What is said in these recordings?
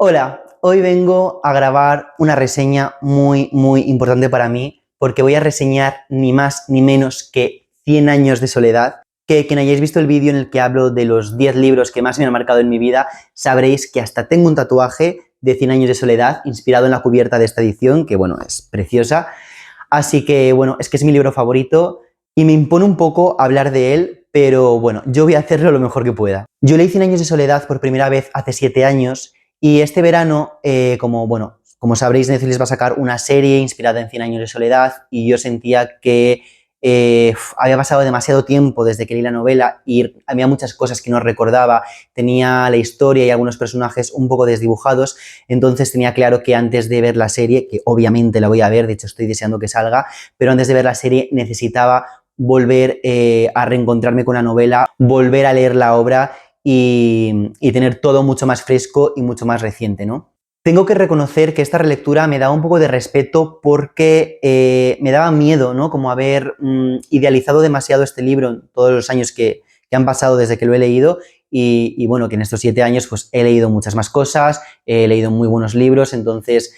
Hola, hoy vengo a grabar una reseña muy importante para mí porque voy a reseñar ni más ni menos que 100 años de soledad. Que quien hayáis visto el vídeo en el que hablo de los 10 libros que más me han marcado en mi vida, sabréis que hasta tengo un tatuaje de 100 años de soledad inspirado en la cubierta de esta edición, que bueno, es preciosa. Así que bueno, es que es mi libro favorito y me impone un poco hablar de él, pero bueno, yo voy a hacerlo lo mejor que pueda. Yo leí 100 años de soledad por primera vez hace 7 años y este verano, como sabréis, Netflix va a sacar una serie inspirada en 100 años de soledad y yo sentía que había pasado demasiado tiempo desde que leí la novela y había muchas cosas que no recordaba, tenía la historia y algunos personajes un poco desdibujados, entonces tenía claro que antes de ver la serie, que obviamente la voy a ver, de hecho estoy deseando que salga, pero antes de ver la serie necesitaba volver a reencontrarme con la novela, volver a leer la obra y tener todo mucho más fresco y mucho más reciente, ¿no? Tengo que reconocer que esta relectura me daba un poco de respeto porque me daba miedo, ¿no? Como haber idealizado demasiado este libro en todos los años que han pasado desde que lo he leído y bueno, que en estos 7 años pues he leído muchas más cosas, he leído muy buenos libros, entonces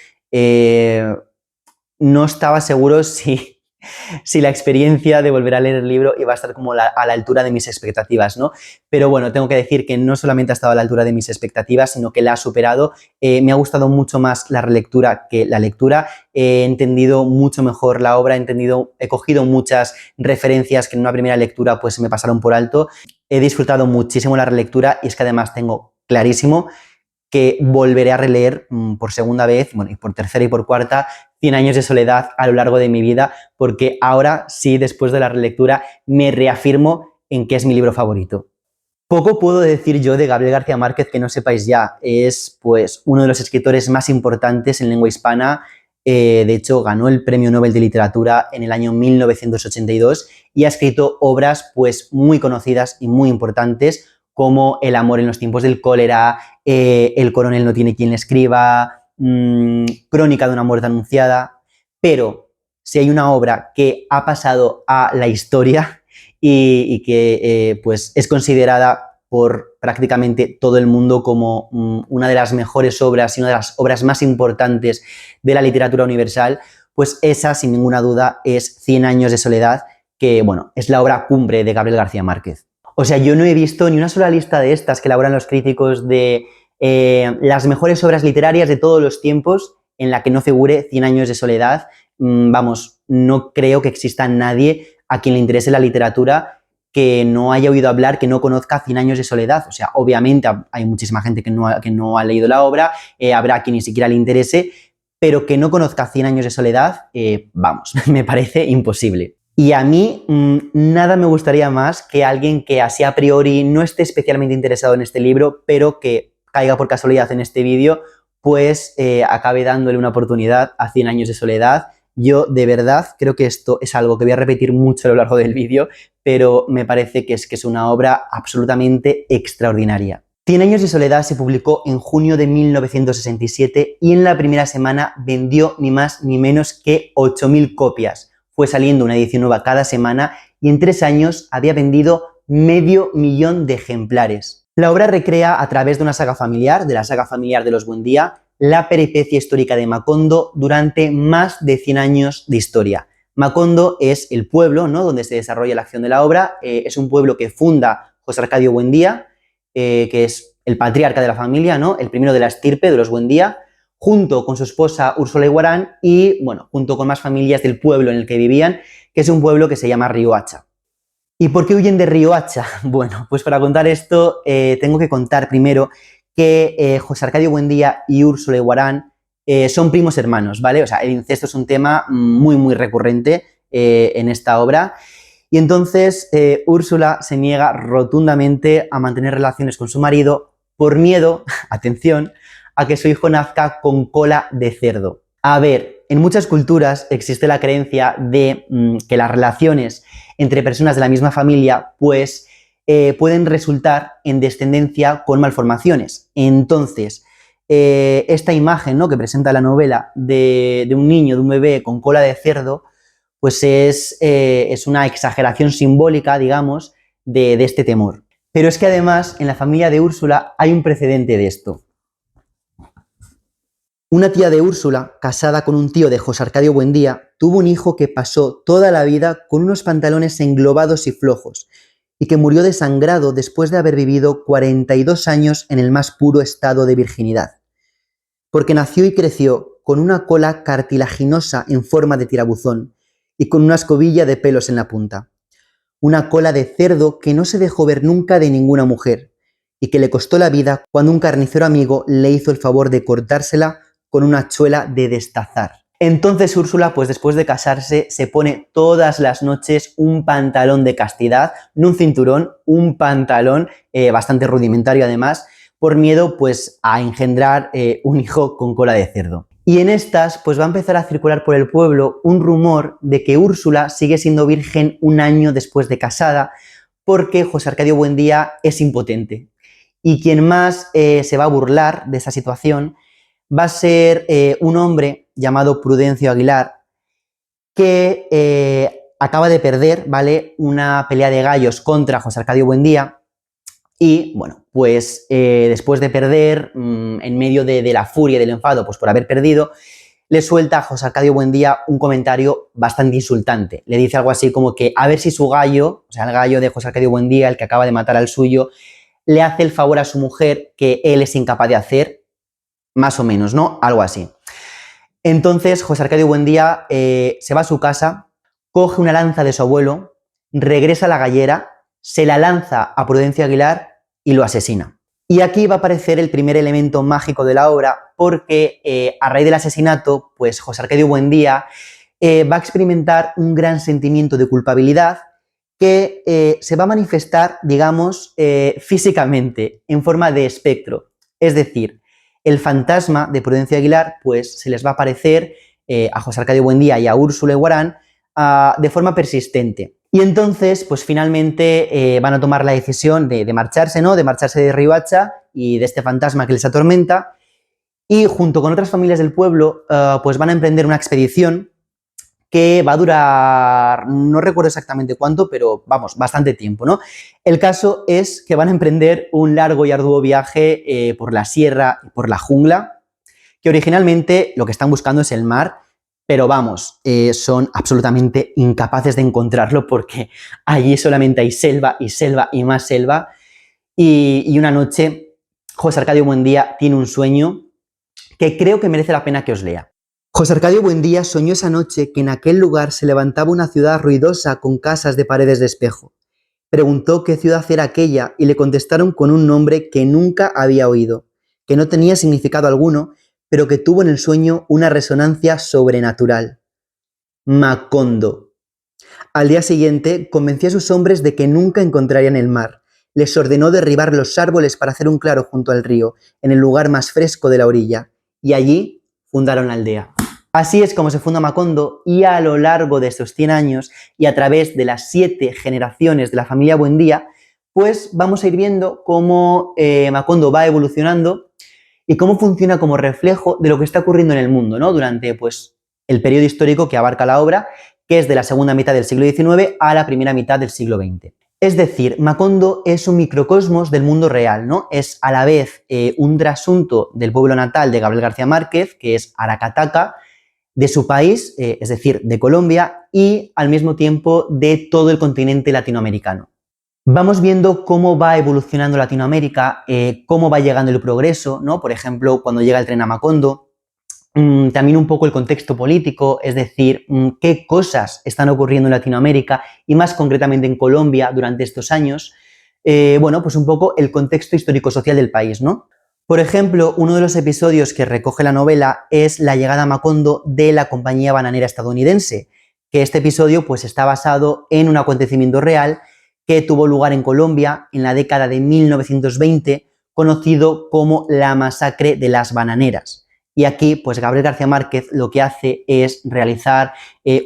no estaba seguro si la experiencia de volver a leer el libro iba a estar como a la altura de mis expectativas, ¿no? Pero bueno, tengo que decir que no solamente ha estado a la altura de mis expectativas, sino que la ha superado. Me ha gustado mucho más la relectura que la lectura. He entendido mucho mejor la obra, he cogido muchas referencias que en una primera lectura pues me pasaron por alto. He disfrutado muchísimo la relectura y es que además tengo clarísimo que volveré a releer por segunda vez, bueno, y por tercera y por cuarta, 100 años de soledad a lo largo de mi vida, porque ahora sí, después de la relectura, me reafirmo en que es mi libro favorito. Poco puedo decir yo de Gabriel García Márquez que no sepáis ya. Es pues uno de los escritores más importantes en lengua hispana. De hecho, ganó el Premio Nobel de Literatura en el año 1982 y ha escrito obras pues muy conocidas y muy importantes como El amor en los tiempos del cólera, El coronel no tiene quien le escriba, Crónica de una muerte anunciada. Pero si hay una obra que ha pasado a la historia y que pues es considerada por prácticamente todo el mundo como una de las mejores obras y una de las obras más importantes de la literatura universal, pues esa, sin ninguna duda, es 100 años de soledad, que, bueno, es la obra cumbre de Gabriel García Márquez. O sea, yo no he visto ni una sola lista de estas que elaboran los críticos de las mejores obras literarias de todos los tiempos en la que no figure 100 años de soledad. Vamos, no creo que exista nadie a quien le interese la literatura que no haya oído hablar, que no conozca 100 años de soledad. O sea, obviamente hay muchísima gente que no ha leído la obra, habrá quien ni siquiera le interese, pero que no conozca 100 años de soledad, vamos, me parece imposible. Y a mí nada me gustaría más que alguien que así a priori no esté especialmente interesado en este libro, pero que caiga por casualidad en este vídeo, pues acabe dándole una oportunidad a 100 años de soledad. Yo de verdad creo que esto es algo que voy a repetir mucho a lo largo del vídeo, pero me parece que es una obra absolutamente extraordinaria. 100 años de soledad se publicó en junio de 1967 y en la primera semana vendió ni más ni menos que 8.000 copias. Fue saliendo una edición nueva cada semana y en 3 años había vendido 500.000 de ejemplares. La obra recrea a través de una saga familiar, de la saga familiar de los Buendía, la peripecia histórica de Macondo durante más de 100 años de historia. Macondo es el pueblo, ¿no?, donde se desarrolla la acción de la obra. Es un pueblo que funda José Arcadio Buendía, que es el patriarca de la familia, ¿no?, el primero de la estirpe de los Buendía, junto con su esposa Úrsula Iguarán y, bueno, junto con más familias del pueblo en el que vivían, que es un pueblo que se llama Riohacha. ¿Y por qué huyen de Riohacha? Bueno, pues para contar esto tengo que contar primero que José Arcadio Buendía y Úrsula Iguarán son primos hermanos, ¿vale? O sea, el incesto es un tema muy recurrente en esta obra. Y entonces Úrsula se niega rotundamente a mantener relaciones con su marido por miedo, atención, a que su hijo nazca con cola de cerdo. A ver, en muchas culturas existe la creencia de que las relaciones entre personas de la misma familia pues pueden resultar en descendencia con malformaciones. Entonces, esta imagen, ¿no?, que presenta la novela de un niño, de un bebé con cola de cerdo, pues es una exageración simbólica, digamos, de este temor. Pero es que además en la familia de Úrsula hay un precedente de esto. Una tía de Úrsula, casada con un tío de José Arcadio Buendía, tuvo un hijo que pasó toda la vida con unos pantalones englobados y flojos, y que murió desangrado después de haber vivido 42 años en el más puro estado de virginidad, porque nació y creció con una cola cartilaginosa en forma de tirabuzón y con una escobilla de pelos en la punta. Una cola de cerdo que no se dejó ver nunca de ninguna mujer y que le costó la vida cuando un carnicero amigo le hizo el favor de cortársela con una hachuela de destazar. Entonces Úrsula, pues después de casarse, se pone todas las noches un pantalón de castidad, no un cinturón, un pantalón bastante rudimentario además, por miedo pues a engendrar un hijo con cola de cerdo. Y en estas pues va a empezar a circular por el pueblo un rumor de que Úrsula sigue siendo virgen un año después de casada porque José Arcadio Buendía es impotente. Y quien más se va a burlar de esa situación va a ser un hombre llamado Prudencio Aguilar que acaba de perder, ¿vale?, una pelea de gallos contra José Arcadio Buendía. Y bueno, pues después de perder, en medio de la furia y del enfado, pues por haber perdido, le suelta a José Arcadio Buendía un comentario bastante insultante. Le dice algo así como que a ver si su gallo, o sea, el gallo de José Arcadio Buendía, el que acaba de matar al suyo, le hace el favor a su mujer que él es incapaz de hacer, más o menos, ¿no? Algo así. Entonces José Arcadio Buendía se va a su casa, coge una lanza de su abuelo, regresa a la gallera, se la lanza a Prudencio Aguilar y lo asesina. Y aquí va a aparecer el primer elemento mágico de la obra porque a raíz del asesinato, pues José Arcadio Buendía va a experimentar un gran sentimiento de culpabilidad que se va a manifestar, digamos, físicamente, en forma de espectro. Es decir, el fantasma de Prudencio Aguilar pues se les va a aparecer a José Arcadio Buendía y a Úrsula Guarán de forma persistente. Y entonces, pues finalmente van a tomar la decisión de marcharse, ¿no? De marcharse de Riohacha y de este fantasma que les atormenta. Y junto con otras familias del pueblo, pues van a emprender una expedición que va a durar, no recuerdo exactamente cuánto, pero vamos, bastante tiempo, ¿no? El caso es que van a emprender un largo y arduo viaje por la sierra y por la jungla, que originalmente lo que están buscando es el mar, pero vamos, son absolutamente incapaces de encontrarlo porque allí solamente hay selva y selva y más selva. Y una noche, José Arcadio Buendía tiene un sueño que creo que merece la pena que os lea. José Arcadio Buendía soñó esa noche que en aquel lugar se levantaba una ciudad ruidosa con casas de paredes de espejo. Preguntó qué ciudad era aquella y le contestaron con un nombre que nunca había oído, que no tenía significado alguno, pero que tuvo en el sueño una resonancia sobrenatural. Macondo. Al día siguiente convenció a sus hombres de que nunca encontrarían el mar. Les ordenó derribar los árboles para hacer un claro junto al río, en el lugar más fresco de la orilla, y allí fundaron la aldea. Así es como se funda Macondo y a lo largo de estos 100 años y a través de las 7 generaciones de la familia Buendía, pues vamos a ir viendo cómo Macondo va evolucionando y cómo funciona como reflejo de lo que está ocurriendo en el mundo, ¿no? Durante pues, el periodo histórico que abarca la obra, que es de la segunda mitad del siglo XIX a la primera mitad del siglo XX. Es decir, Macondo es un microcosmos del mundo real, ¿no? Es a la vez un trasunto del pueblo natal de Gabriel García Márquez, que es Aracataca, de su país, es decir, de Colombia, y al mismo tiempo de todo el continente latinoamericano. Vamos viendo cómo va evolucionando Latinoamérica, cómo va llegando el progreso, ¿no? Por ejemplo, cuando llega el tren a Macondo, también un poco el contexto político, es decir, qué cosas están ocurriendo en Latinoamérica y más concretamente en Colombia durante estos años. Bueno, pues un poco el contexto histórico-social del país, ¿no? Por ejemplo, uno de los episodios que recoge la novela es la llegada a Macondo de la compañía bananera estadounidense, que este episodio pues está basado en un acontecimiento real que tuvo lugar en Colombia en la década de 1920, conocido como la masacre de las bananeras. Y aquí, pues Gabriel García Márquez lo que hace es realizar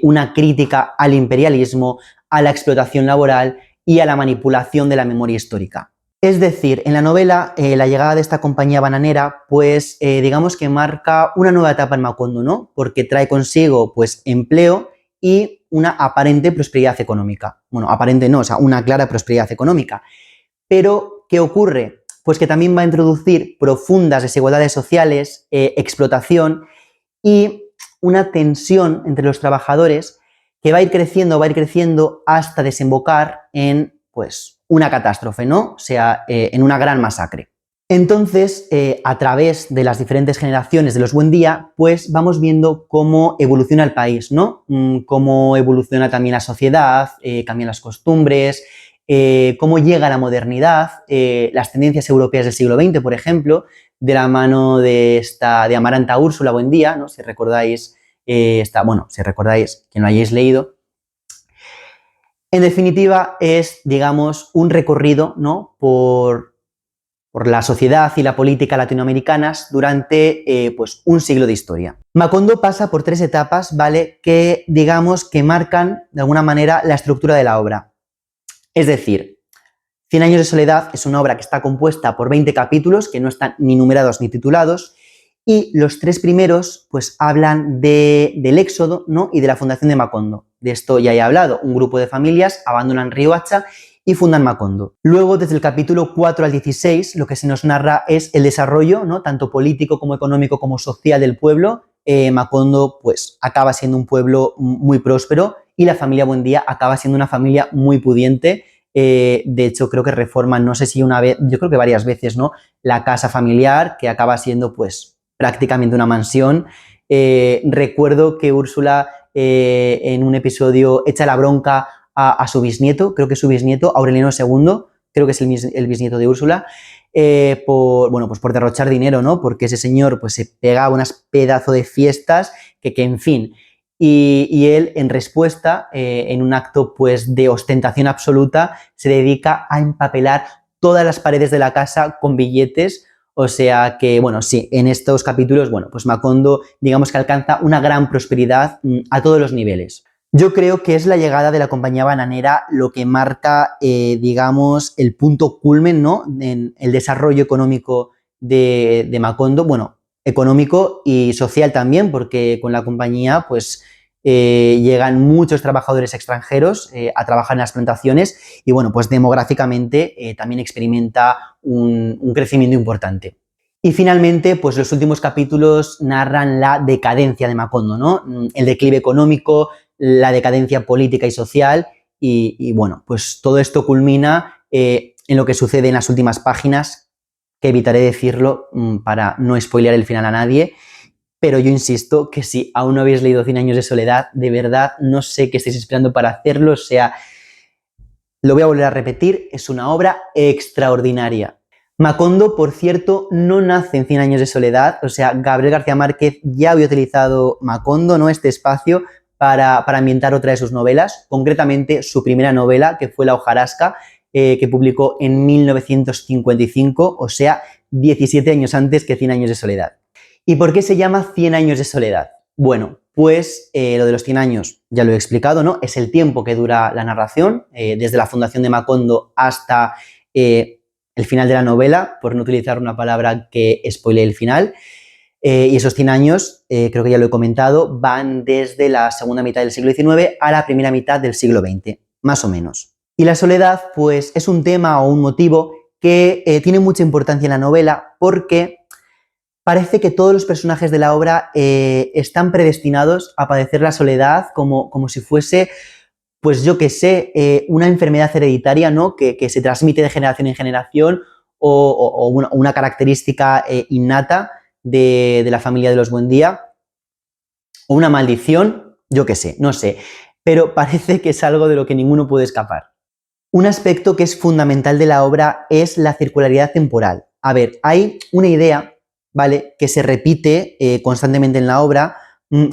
una crítica al imperialismo, a la explotación laboral y a la manipulación de la memoria histórica. Es decir, en la novela, la llegada de esta compañía bananera, pues digamos que marca una nueva etapa en Macondo, ¿no? Porque trae consigo, pues, empleo y una aparente prosperidad económica. Bueno, aparente no, o sea, una clara prosperidad económica. Pero, ¿qué ocurre? pues que también va a introducir profundas desigualdades sociales, explotación y una tensión entre los trabajadores que va a ir creciendo hasta desembocar en, pues, una catástrofe, ¿no? O sea, en una gran masacre. Entonces, a través de las diferentes generaciones de los Buendía, pues vamos viendo cómo evoluciona el país, ¿no? Cómo evoluciona también la sociedad, cambian las costumbres, cómo llega la modernidad, las tendencias europeas del siglo XX, por ejemplo, de la mano de Amaranta Úrsula Buendía, ¿no? Si recordáis, si recordáis que no hayáis leído. En definitiva, es, digamos, un recorrido, ¿no? por la sociedad y la política latinoamericanas durante pues un siglo de historia. Macondo pasa por 3 etapas, ¿vale? Que digamos que marcan de alguna manera la estructura de la obra. Es decir, 100 años de soledad es una obra que está compuesta por 20 capítulos que no están ni numerados ni titulados, y los 3 primeros pues hablan del éxodo, ¿no? Y de la fundación de Macondo. De esto ya he hablado. Un grupo de familias abandonan Riohacha y fundan Macondo. Luego, desde el capítulo 4 al 16, lo que se nos narra es el desarrollo, ¿no? Tanto político como económico como social del pueblo. Macondo pues acaba siendo un pueblo muy próspero y la familia Buendía acaba siendo una familia muy pudiente. De hecho, creo que reforman, no sé si una vez, yo creo que varias veces, ¿no? La casa familiar, que acaba siendo pues prácticamente una mansión. Recuerdo que Úrsula en un episodio echa la bronca a su bisnieto, creo que es su bisnieto, Aureliano II, creo que es el bisnieto de Úrsula, por derrochar dinero, ¿no? Porque ese señor pues se pegaba unas pedazos de fiestas que en fin. Y él, en respuesta, en un acto pues de ostentación absoluta, se dedica a empapelar todas las paredes de la casa con billetes. O sea que, bueno, sí, en estos capítulos, bueno, pues Macondo, digamos que alcanza una gran prosperidad a todos los niveles. Yo creo que es la llegada de la compañía bananera lo que marca, digamos, el punto culmen, ¿no? En el desarrollo económico de Macondo, bueno, económico y social también, porque con la compañía, pues, llegan muchos trabajadores extranjeros a trabajar en las plantaciones y, bueno, pues demográficamente también experimenta un crecimiento importante. Y finalmente, pues los últimos capítulos narran la decadencia de Macondo, ¿no? El declive económico, la decadencia política y social y bueno, pues todo esto culmina en lo que sucede en las últimas páginas, que evitaré decirlo para no spoilear el final a nadie, pero yo insisto que si aún no habéis leído 100 años de soledad, de verdad no sé qué estáis esperando para hacerlo, o sea, lo voy a volver a repetir, es una obra extraordinaria. Macondo, por cierto, no nace en 100 años de soledad, o sea, Gabriel García Márquez ya había utilizado Macondo, ¿no? Este espacio, para ambientar otra de sus novelas, concretamente su primera novela, que fue La hojarasca, que publicó en 1955, o sea, 17 años antes que 100 años de soledad. ¿Y por qué se llama 100 años de soledad? Bueno, pues lo de los 100 años ya lo he explicado, ¿no? Es el tiempo que dura la narración, desde la fundación de Macondo hasta el final de la novela, por no utilizar una palabra que spoilee el final. Y esos 100 años, creo que ya lo he comentado, van desde la segunda mitad del siglo XIX a la primera mitad del siglo XX, más o menos. Y la soledad, pues, es un tema o un motivo que tiene mucha importancia en la novela porque parece que todos los personajes de la obra están predestinados a padecer la soledad como si fuese, pues yo qué sé, una enfermedad hereditaria, ¿no? Que se transmite de generación en generación o una característica innata de la familia de los Buendía, o una maldición, yo qué sé, no sé, pero parece que es algo de lo que ninguno puede escapar. Un aspecto que es fundamental de la obra es la circularidad temporal. A ver, hay una idea, ¿vale?, que se repite constantemente en la obra,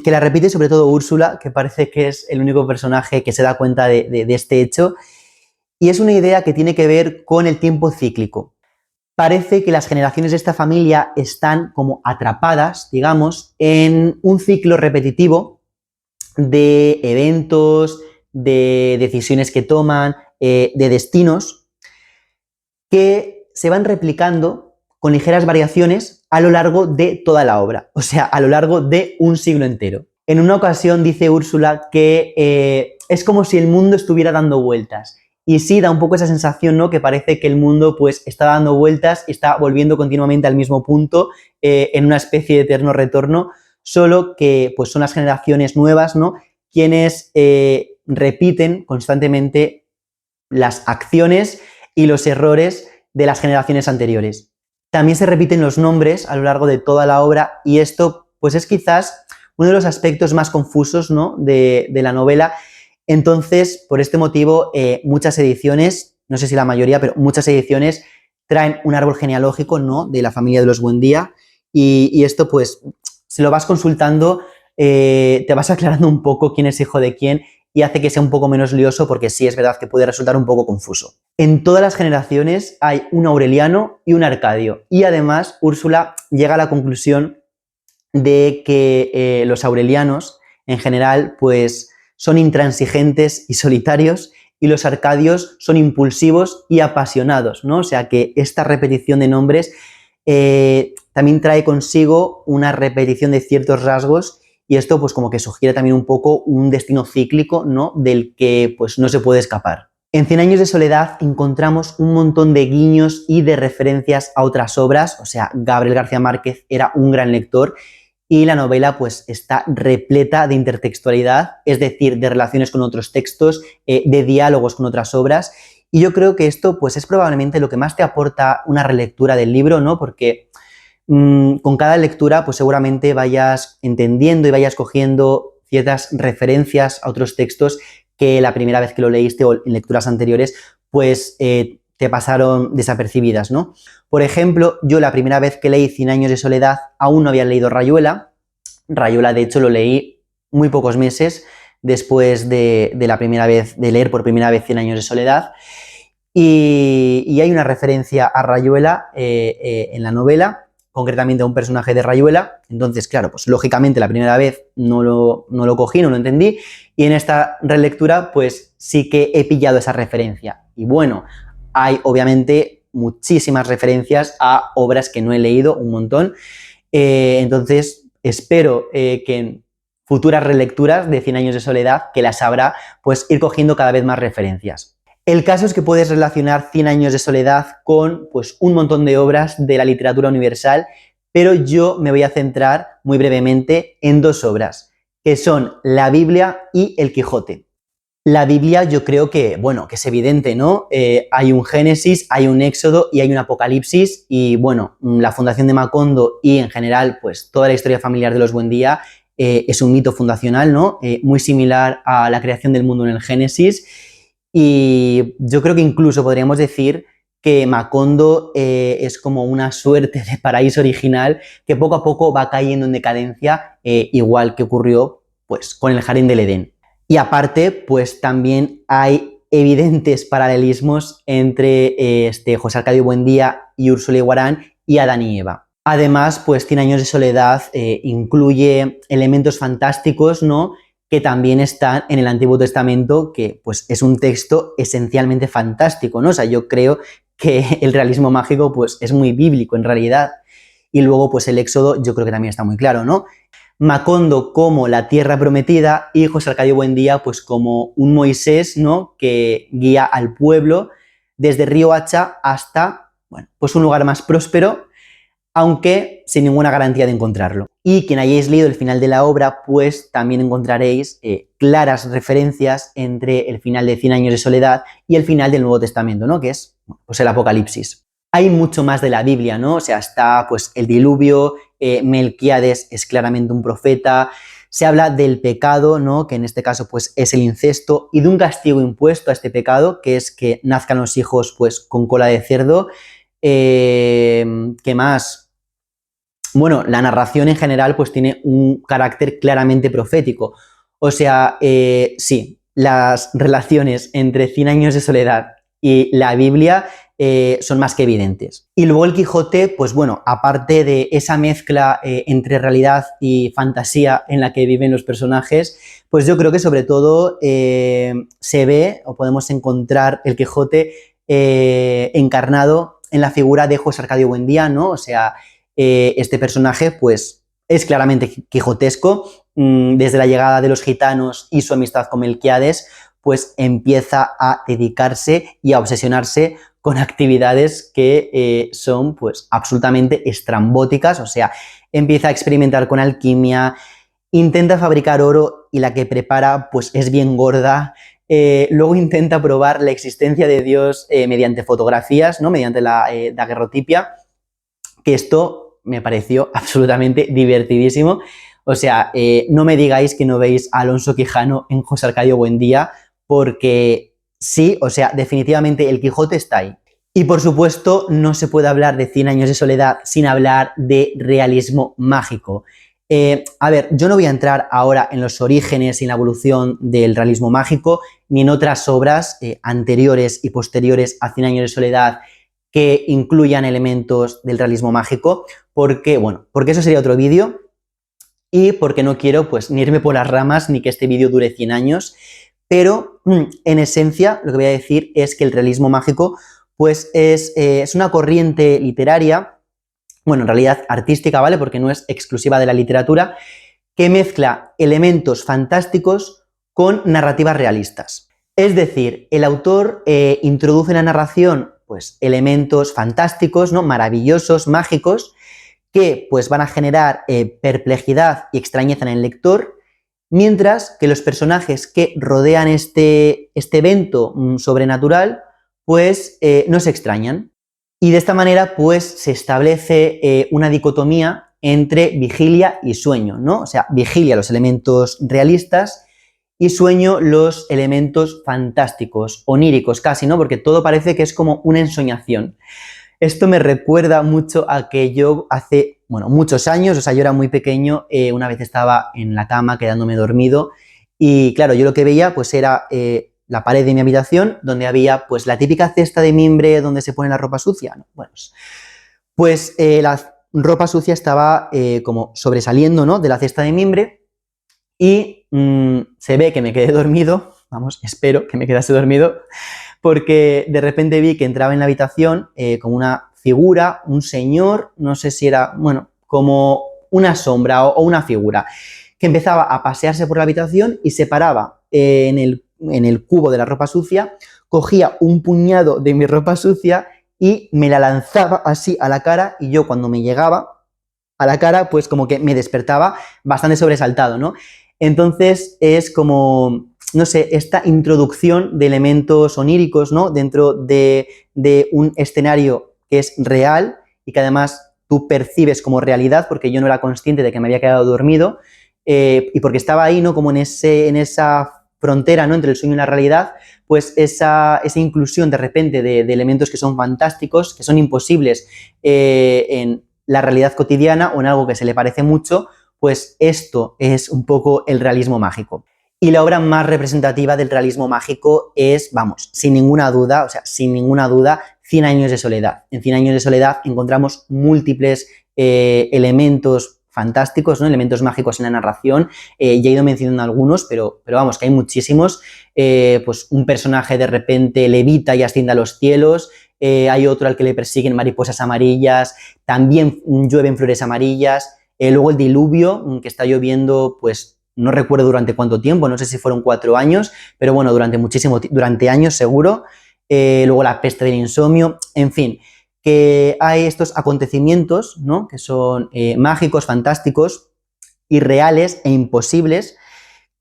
que la repite sobre todo Úrsula, que parece que es el único personaje que se da cuenta de este hecho, y es una idea que tiene que ver con el tiempo cíclico. Parece que las generaciones de esta familia están como atrapadas, digamos, en un ciclo repetitivo de eventos, de decisiones que toman, de destinos, que se van replicando con ligeras variaciones a lo largo de toda la obra, o sea, a lo largo de un siglo entero. En una ocasión dice Úrsula que es como si el mundo estuviera dando vueltas Y sí, da un poco esa sensación, ¿no? Que parece que el mundo pues está dando vueltas, está volviendo continuamente al mismo punto, en una especie de eterno retorno, solo que pues son las generaciones nuevas, ¿no? Quienes repiten constantemente las acciones y los errores de las generaciones anteriores. También se repiten los nombres a lo largo de toda la obra y esto pues es quizás uno de los aspectos más confusos, ¿no? de la novela. Entonces, por este motivo, muchas ediciones, no sé si la mayoría, pero muchas ediciones traen un árbol genealógico, ¿no? De la familia de los Buendía y esto pues si lo vas consultando, te vas aclarando un poco quién es hijo de quién y hace que sea un poco menos lioso porque sí es verdad que puede resultar un poco confuso. En todas las generaciones hay un Aureliano y un Arcadio y además Úrsula llega a la conclusión de que los aurelianos en general pues son intransigentes y solitarios y los arcadios son impulsivos y apasionados, ¿no? O sea que esta repetición de nombres también trae consigo una repetición de ciertos rasgos y esto pues como que sugiere también un poco un destino cíclico, ¿no? Del que pues no se puede escapar. En Cien años de soledad encontramos un montón de guiños y de referencias a otras obras, o sea, Gabriel García Márquez era un gran lector y la novela pues está repleta de intertextualidad, es decir, de relaciones con otros textos, de diálogos con otras obras y yo creo que esto pues es probablemente lo que más te aporta una relectura del libro, ¿no? Porque con cada lectura pues seguramente vayas entendiendo y vayas cogiendo ciertas referencias a otros textos que la primera vez que lo leíste o en lecturas anteriores pues te pasaron desapercibidas, ¿no? Por ejemplo, yo la primera vez que leí Cien años de soledad aún no había leído Rayuela. Rayuela, de hecho, lo leí muy pocos meses después de la primera vez, de leer por primera vez Cien años de soledad. Y hay una referencia a Rayuela en la novela, concretamente a un personaje de Rayuela. Entonces, claro, pues lógicamente la primera vez no lo cogí, no lo entendí. Y en esta relectura, pues sí que he pillado esa referencia. Y bueno, hay obviamente muchísimas referencias a obras que no he leído, un montón. Entonces, espero que en futuras relecturas de Cien años de soledad, que las habrá, pues ir cogiendo cada vez más referencias. El caso es que puedes relacionar Cien años de soledad con pues, un montón de obras de la literatura universal, pero yo me voy a centrar muy brevemente en dos obras, que son la Biblia y el Quijote. La Biblia yo creo que, bueno, que es evidente, ¿no? Hay un Génesis, hay un Éxodo y hay un Apocalipsis y, bueno, la fundación de Macondo y en general, pues toda la historia familiar de los Buendía es un mito fundacional, ¿no? Muy similar a la creación del mundo en el Génesis y yo creo que incluso podríamos decir que Macondo es como una suerte de paraíso original que poco a poco va cayendo en decadencia, igual que ocurrió pues con el Jardín del Edén. Y aparte, pues también hay evidentes paralelismos entre José Arcadio Buendía y Úrsula Iguarán y Adán y Eva. Además, pues Cien años de soledad incluye elementos fantásticos, ¿no? Que también están en el Antiguo Testamento, que pues es un texto esencialmente fantástico, ¿no? O sea, yo creo que el realismo mágico pues es muy bíblico en realidad. Y luego pues el Éxodo yo creo que también está muy claro, ¿no? Macondo como la tierra prometida y José Arcadio Buendía pues como un Moisés, ¿no? Que guía al pueblo desde Río Hacha hasta, bueno, pues un lugar más próspero, aunque sin ninguna garantía de encontrarlo. Y quien hayáis leído el final de la obra, pues también encontraréis claras referencias entre el final de Cien años de soledad y el final del Nuevo Testamento, ¿no? Que es pues el Apocalipsis. Hay mucho más de la Biblia, ¿no? O sea, está pues el diluvio, Melquíades es claramente un profeta, se habla del pecado, ¿no? Que en este caso pues es el incesto y de un castigo impuesto a este pecado, que es que nazcan los hijos pues con cola de cerdo. ¿Qué más? Bueno, la narración en general pues tiene un carácter claramente profético. O sea, sí, las relaciones entre Cien años de soledad y la Biblia son más que evidentes. Y luego el Quijote, pues bueno, aparte de esa mezcla entre realidad y fantasía en la que viven los personajes, pues yo creo que sobre todo se ve o podemos encontrar el Quijote encarnado en la figura de José Arcadio Buendía, ¿no? O sea, este personaje pues es claramente quijotesco, desde la llegada de los gitanos y su amistad con Melquíades, pues empieza a dedicarse y a obsesionarse con actividades que son pues absolutamente estrambóticas, o sea, empieza a experimentar con alquimia, intenta fabricar oro y la que prepara pues es bien gorda. Luego intenta probar la existencia de Dios mediante fotografías, ¿no? Mediante la daguerrotipia, que esto me pareció absolutamente divertidísimo. O sea, no me digáis que no veis a Alonso Quijano en José Arcadio Buendía, porque sí, o sea, definitivamente el Quijote está ahí. Y por supuesto, no se puede hablar de 100 años de soledad sin hablar de realismo mágico. A ver, yo no voy a entrar ahora en los orígenes y en la evolución del realismo mágico, ni en otras obras anteriores y posteriores a 100 años de soledad que incluyan elementos del realismo mágico, porque, bueno, porque eso sería otro vídeo y porque no quiero pues ni irme por las ramas ni que este vídeo dure 100 años, pero en esencia lo que voy a decir es que el realismo mágico pues es una corriente literaria, bueno, en realidad artística, ¿vale? Porque no es exclusiva de la literatura, que mezcla elementos fantásticos con narrativas realistas. Es decir, el autor introduce en la narración pues elementos fantásticos, ¿no? Maravillosos, mágicos, que pues van a generar perplejidad y extrañeza en el lector, mientras que los personajes que rodean este evento sobrenatural pues no se extrañan. Y de esta manera pues se establece una dicotomía entre vigilia y sueño, ¿no? O sea, vigilia los elementos realistas y sueño los elementos fantásticos, oníricos casi, ¿no? Porque todo parece que es como una ensoñación. Esto me recuerda mucho a que yo hace, bueno, muchos años, o sea, yo era muy pequeño, una vez estaba en la cama quedándome dormido y claro, yo lo que veía pues era la pared de mi habitación donde había pues la típica cesta de mimbre donde se pone la ropa sucia, ¿no? Bueno, pues la ropa sucia estaba como sobresaliendo, ¿no? De la cesta de mimbre y se ve que me quedé dormido, vamos, espero que me quedase dormido, porque de repente vi que entraba en la habitación como una figura, un señor, no sé si era, bueno, como una sombra o una figura, que empezaba a pasearse por la habitación y se paraba en el cubo de la ropa sucia, cogía un puñado de mi ropa sucia y me la lanzaba así a la cara y yo cuando me llegaba a la cara, pues como que me despertaba bastante sobresaltado, ¿no? Entonces es como, no sé, esta introducción de elementos oníricos, ¿no? Dentro de un escenario que es real y que además tú percibes como realidad, porque yo no era consciente de que me había quedado dormido y porque estaba ahí, ¿no? Como en esa frontera, ¿no? Entre el sueño y la realidad, pues esa inclusión de repente de elementos que son fantásticos, que son imposibles en la realidad cotidiana o en algo que se le parece mucho, pues esto es un poco el realismo mágico. Y la obra más representativa del realismo mágico es, vamos, sin ninguna duda, o sea, sin ninguna duda, 100 años de soledad. En 100 años de soledad encontramos múltiples elementos fantásticos, ¿no? Elementos mágicos en la narración. Ya he ido mencionando algunos, pero vamos, que hay muchísimos. Pues un personaje de repente levita y asciende a los cielos. Hay otro al que le persiguen mariposas amarillas. También llueven flores amarillas. Luego el diluvio, que está lloviendo, pues no recuerdo durante cuánto tiempo, no sé si fueron 4 años, pero bueno, durante años seguro. Luego la peste del insomnio, en fin, que hay estos acontecimientos, ¿no? Que son mágicos, fantásticos, irreales e imposibles,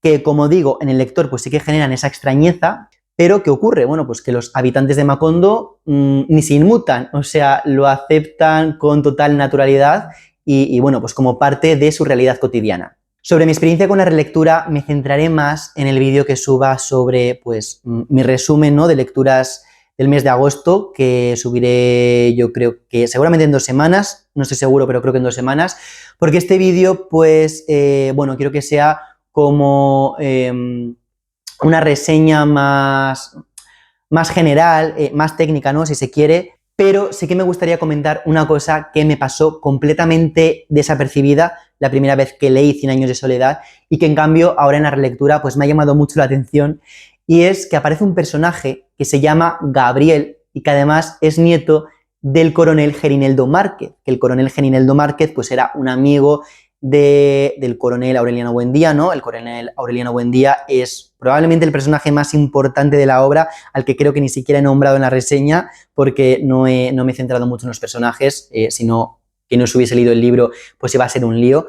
que como digo, en el lector pues sí que generan esa extrañeza, pero ¿qué ocurre? Bueno, pues que los habitantes de Macondo ni se inmutan, o sea, lo aceptan con total naturalidad y bueno, pues como parte de su realidad cotidiana. Sobre mi experiencia con la relectura me centraré más en el vídeo que suba sobre pues mi resumen, ¿no? De lecturas del mes de agosto, que subiré yo creo que seguramente en 2 semanas, no estoy seguro, pero creo que en 2 semanas, porque este vídeo pues, bueno, quiero que sea como una reseña más general, más técnica, ¿no? Si se quiere, pero sí que me gustaría comentar una cosa que me pasó completamente desapercibida la primera vez que leí 100 años de soledad y que en cambio ahora en la relectura pues me ha llamado mucho la atención, y es que aparece un personaje que se llama Gabriel y que además es nieto del coronel Gerineldo Márquez, que el coronel Gerineldo Márquez pues era un amigo del coronel Aureliano Buendía, ¿no? El coronel Aureliano Buendía es probablemente el personaje más importante de la obra, al que creo que ni siquiera he nombrado en la reseña, porque no me he centrado mucho en los personajes, sino que no se hubiese leído el libro, pues iba a ser un lío.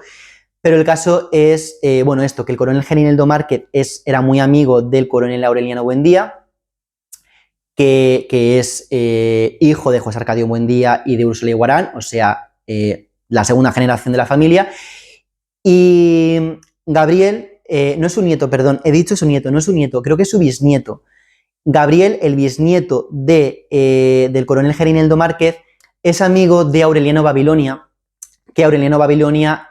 Pero el caso es, bueno, esto, que el coronel Gerineldo Márquez era muy amigo del coronel Aureliano Buendía, que es hijo de José Arcadio Buendía y de Úrsula Iguarán, o sea, la segunda generación de la familia. Y Gabriel, no es su nieto, perdón, he dicho su nieto, no es su nieto, creo que es su bisnieto. Gabriel, el bisnieto del coronel Gerineldo Márquez, es amigo de Aureliano Babilonia, que Aureliano Babilonia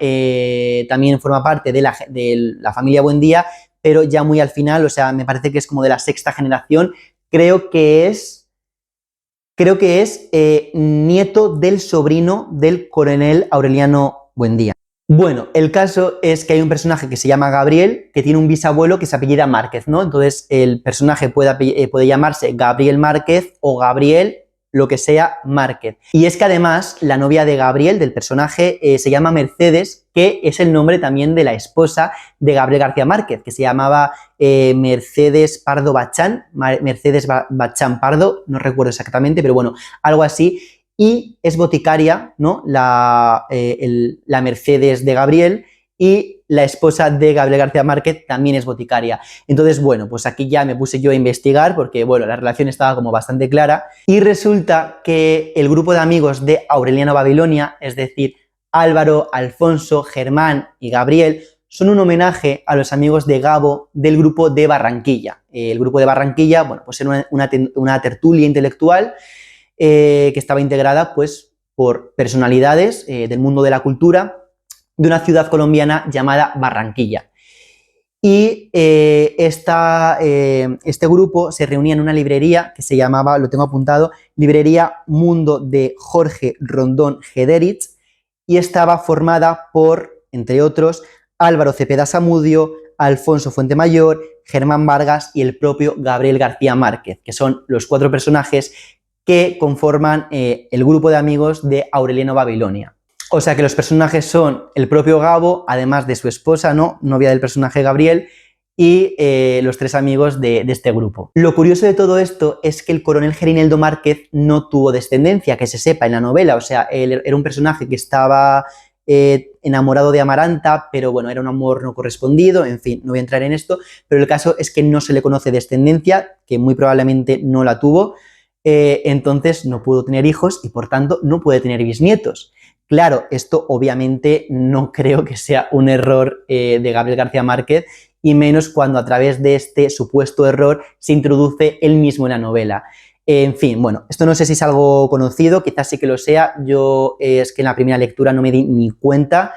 también forma parte de la familia Buendía, pero ya muy al final, o sea, me parece que es como de la sexta generación, creo que es nieto del sobrino del coronel Aureliano Buendía. Bueno, el caso es que hay un personaje que se llama Gabriel, que tiene un bisabuelo que se apellida Márquez, ¿no? Entonces el personaje puede llamarse Gabriel Márquez o Gabriel, lo que sea, Márquez. Y es que además la novia de Gabriel, del personaje, se llama Mercedes, que es el nombre también de la esposa de Gabriel García Márquez, que se llamaba Mercedes Pardo Bachán, Mercedes Bachán Pardo, no recuerdo exactamente, pero bueno, algo así. Y es boticaria, ¿no? La Mercedes de Gabriel, y la esposa de Gabriel García Márquez también es boticaria. Entonces, bueno, pues aquí ya me puse yo a investigar porque, bueno, la relación estaba como bastante clara y resulta que el grupo de amigos de Aureliano Babilonia, es decir, Álvaro, Alfonso, Germán y Gabriel, son un homenaje a los amigos de Gabo del grupo de Barranquilla. El grupo de Barranquilla, bueno, pues era una tertulia intelectual que estaba integrada pues por personalidades del mundo de la cultura de una ciudad colombiana llamada Barranquilla. Y este grupo se reunía en una librería que se llamaba, lo tengo apuntado, Librería Mundo de Jorge Rondón Gederich, y estaba formada por, entre otros, Álvaro Cepeda Zamudio, Alfonso Fuentemayor, Germán Vargas y el propio Gabriel García Márquez, que son los 4 personajes que conforman el grupo de amigos de Aureliano Babilonia. O sea que los personajes son el propio Gabo, además de su esposa, ¿no? Novia del personaje Gabriel, y los 3 amigos de este grupo. Lo curioso de todo esto es que el coronel Gerineldo Márquez no tuvo descendencia, que se sepa en la novela. O sea, él era un personaje que estaba enamorado de Amaranta, pero bueno, era un amor no correspondido, en fin, no voy a entrar en esto, pero el caso es que no se le conoce descendencia, que muy probablemente no la tuvo. Entonces no pudo tener hijos y por tanto no puede tener bisnietos. Claro, esto obviamente no creo que sea un error de Gabriel García Márquez, y menos cuando a través de este supuesto error se introduce él mismo en la novela. En fin, bueno, esto no sé si es algo conocido, quizás sí que lo sea, yo es que en la primera lectura no me di ni cuenta,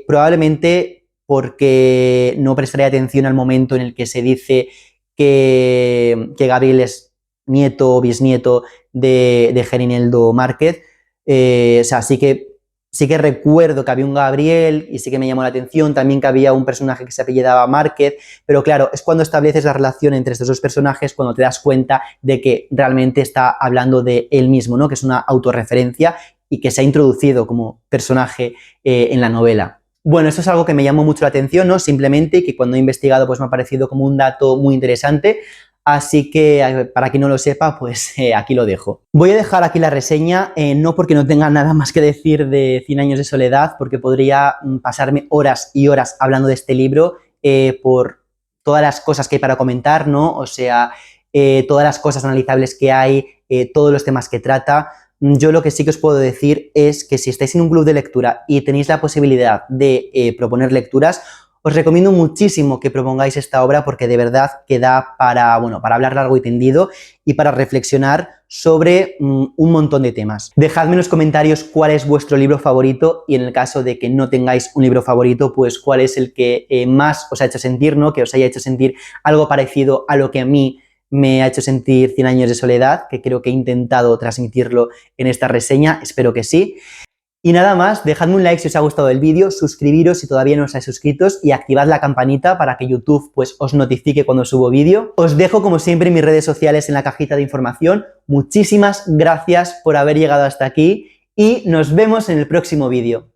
probablemente porque no prestaré atención al momento en el que se dice que Gabriel es nieto o bisnieto de Gerineldo Márquez. O sea, sí que recuerdo que había un Gabriel y sí que me llamó la atención, también que había un personaje que se apellidaba Márquez, pero claro, es cuando estableces la relación entre estos 2 personajes cuando te das cuenta de que realmente está hablando de él mismo, ¿no? Que es una autorreferencia y que se ha introducido como personaje en la novela. Bueno, esto es algo que me llamó mucho la atención, ¿no? Simplemente, y que cuando he investigado pues me ha parecido como un dato muy interesante. Así que, para quien no lo sepa, pues aquí lo dejo. Voy a dejar aquí la reseña, no porque no tenga nada más que decir de 100 años de soledad, porque podría pasarme horas y horas hablando de este libro por todas las cosas que hay para comentar, ¿no? O sea, todas las cosas analizables que hay, todos los temas que trata. Yo lo que sí que os puedo decir es que si estáis en un club de lectura y tenéis la posibilidad de proponer lecturas, os recomiendo muchísimo que propongáis esta obra porque de verdad que da para, bueno, para hablar largo y tendido y para reflexionar sobre un montón de temas. Dejadme en los comentarios cuál es vuestro libro favorito y en el caso de que no tengáis un libro favorito, pues cuál es el que más os ha hecho sentir, ¿no? Que os haya hecho sentir algo parecido a lo que a mí me ha hecho sentir 100 años de soledad, que creo que he intentado transmitirlo en esta reseña, espero que sí. Y nada más, dejadme un like si os ha gustado el vídeo, suscribiros si todavía no estáis suscritos y activad la campanita para que YouTube pues os notifique cuando subo vídeo. Os dejo como siempre mis redes sociales en la cajita de información. Muchísimas gracias por haber llegado hasta aquí y nos vemos en el próximo vídeo.